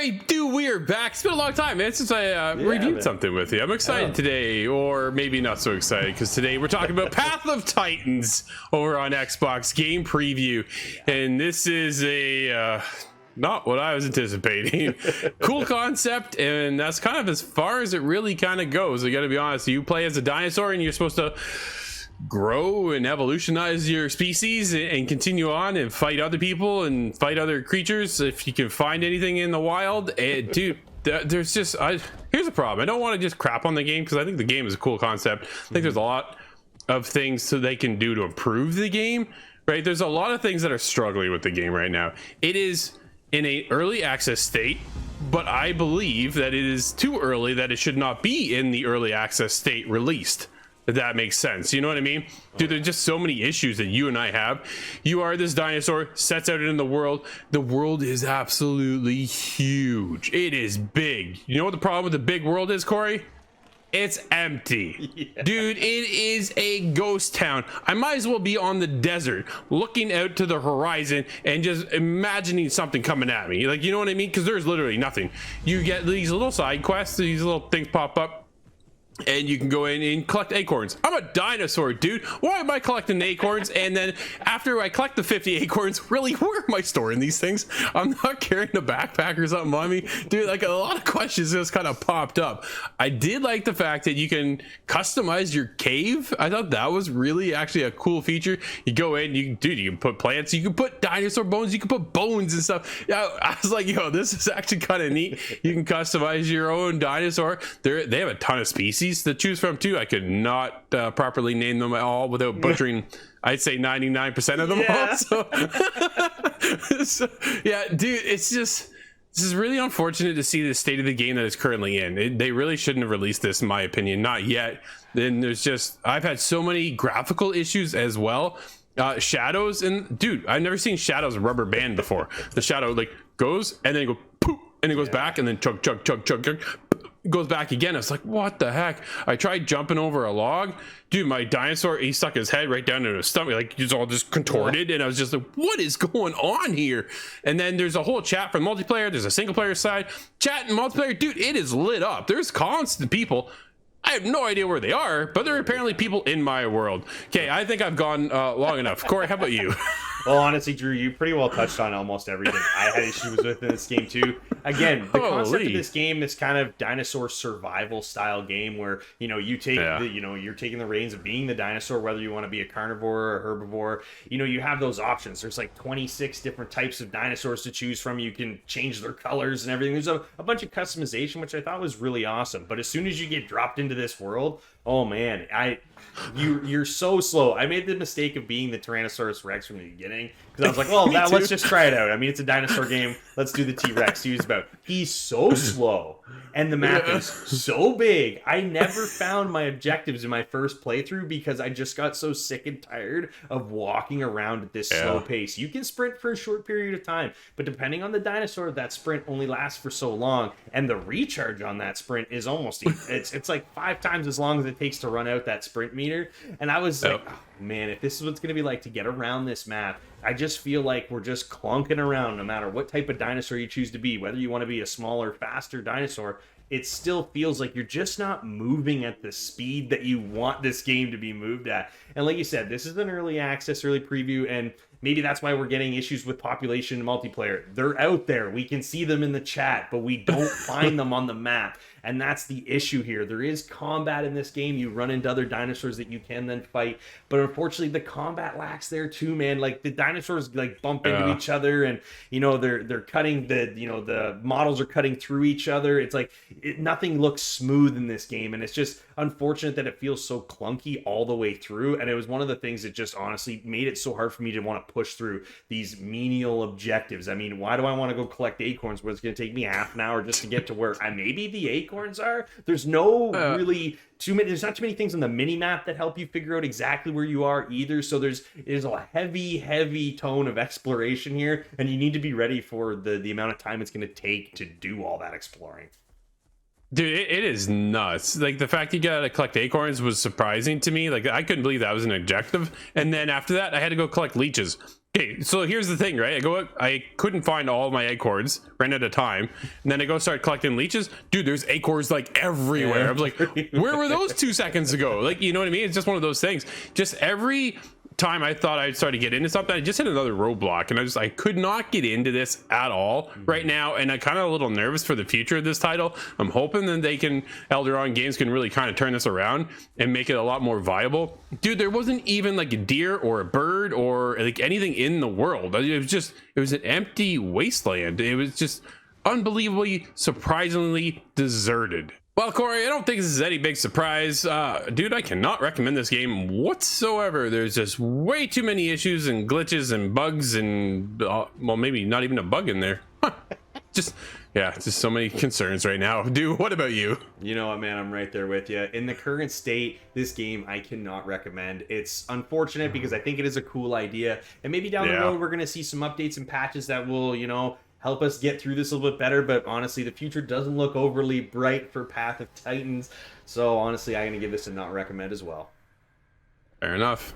Cory, we are back. It's been a long time, man, since I reviewed something with you. I'm excited today, or maybe not so excited, because today we're talking about Path of Titans over on Xbox game preview, and this is a not what I was anticipating. Cool concept, and that's kind of as far as it really kind of goes. I gotta be honest, you play as a dinosaur and you're supposed to grow and evolutionize your species and continue on and fight other people and fight other creatures if you can find anything in the wild. And dude, there's just here's the problem. I don't want to just crap on the game, because I think the game is a cool concept. I think there's a lot of things so they can do to improve the game, right? There's a lot of things that are struggling with the game right now. It is in a early access state, but I believe that it is too early, that it should not be in the early access state released. If that makes sense, you know what I mean? Dude, there's just so many issues that you and I have. You are this dinosaur, sets out in the world. The world is absolutely huge. It is big. You know what the problem with the big world is, Cory? It's empty. Yeah. Dude, it is a ghost town. I might as well be on the desert looking out to the horizon and just imagining something coming at me. Like, you know what I mean? Because there's literally nothing. You get these little side quests, these little things pop up, and you can go in and collect acorns. I'm a dinosaur, dude. Why am I collecting acorns? And then after I collect the 50 acorns, really, where am I storing these things? I'm not carrying a backpack or something on me. Dude, like, a lot of questions just kind of popped up. I did like the fact that you can customize your cave. I thought that was really actually a cool feature. You go in, you can put plants, you can put dinosaur bones, you can put bones and stuff. Yeah, I was like, yo, this is actually kind of neat. You can customize your own dinosaur. They have a ton of species to choose from too. I could not properly name them all without butchering, I'd say 99% of them all. So, yeah, dude, it's just, this is really unfortunate to see the state of the game that it's currently in. They really shouldn't have released this, in my opinion, not yet. Then there's just, I've had so many graphical issues as well. Shadows, and dude, I've never seen shadows rubber band before. The shadow like goes and then it goes poof, and it goes back and then chug goes back again. I was like, what the heck? I tried jumping over a log, dude. My dinosaur, he stuck his head right down into his stomach, like he's all just contorted. And I was just like, what is going on here? And then there's a whole chat for multiplayer. There's a single player side chat and multiplayer. Dude, it is lit up. There's constant people. I have no idea where they are, but there are apparently people in my world. Okay, I think I've gone long enough. Cory, how about you? Well, honestly, Drew, you pretty well touched on almost everything I had issues with in this game too. Again, the concept of this game is kind of dinosaur survival style game where, you take you're taking the reins of being the dinosaur, whether you want to be a carnivore or herbivore. You have those options. There's like 26 different types of dinosaurs to choose from. You can change their colors and everything. There's a bunch of customization, which I thought was really awesome. But as soon as you get dropped into this world, oh man, you're so slow. I made the mistake of being the Tyrannosaurus Rex from the beginning, because I was like, well, let's just try it out. I mean, it's a dinosaur game. Let's do the T-Rex. He's so slow, and the map is so big. I never found my objectives in my first playthrough because I just got so sick and tired of walking around at this slow pace. You can sprint for a short period of time, but depending on the dinosaur, that sprint only lasts for so long, and the recharge on that sprint is almost it's like 5 times as long as it takes to run out that sprint meter. And I was like, oh, man, if this is what it's going to be like to get around this map, I just feel like we're just clunking around no matter what type of dinosaur you choose to be, whether you want to be a smaller, faster dinosaur. It still feels like you're just not moving at the speed that you want this game to be moved at. And like you said, this is an early access, early preview, and maybe that's why we're getting issues with population and multiplayer. They're out there. We can see them in the chat, but we don't find them on the map. And that's the issue here. There is combat in this game. You run into other dinosaurs that you can then fight. But unfortunately, the combat lacks there too, man. Like, the dinosaurs like bump into each other, and they're cutting the models are cutting through each other. It's like nothing looks smooth in this game, and it's just unfortunate that it feels so clunky all the way through. And it was one of the things that just honestly made it so hard for me to want to push through these menial objectives. I mean, why do I want to go collect acorns where it's going to take me half an hour just to get to where maybe the acorns are? There's no really there's not too many things on the mini map that help you figure out exactly where you are either. So there's a heavy tone of exploration here, and you need to be ready for the amount of time it's going to take to do all that exploring. Dude, it is nuts. Like, the fact you gotta collect acorns was surprising to me. Like, I couldn't believe that was an objective. And then after that, I had to go collect leeches. Okay, so here's the thing, right? I couldn't find all my acorns, ran out of time, and then I go start collecting leeches. Dude, there's acorns like everywhere. I was like, where were those 2 seconds ago? Like, you know what I mean? It's just one of those things. Just every time I thought I'd start to get into something, I just hit another roadblock, and I could not get into this at all right now, and I'm kind of a little nervous for the future of this title. I'm hoping that Elderon Games can really kind of turn this around and make it a lot more viable. Dude, there wasn't even like a deer or a bird or like anything in the world. It was an empty wasteland. It was just unbelievably, surprisingly deserted. Well, Cory, I don't think this is any big surprise. Dude, I cannot recommend this game whatsoever. There's just way too many issues and glitches and bugs and, well, maybe not even a bug in there. just so many concerns right now. Dude, what about you? You know what, man? I'm right there with you. In the current state, this game I cannot recommend. It's unfortunate because I think it is a cool idea. And maybe down the road, we're going to see some updates and patches that will, help us get through this a little bit better, but honestly, the future doesn't look overly bright for Path of Titans. So honestly, I'm going to give this a not recommend as well. Fair enough.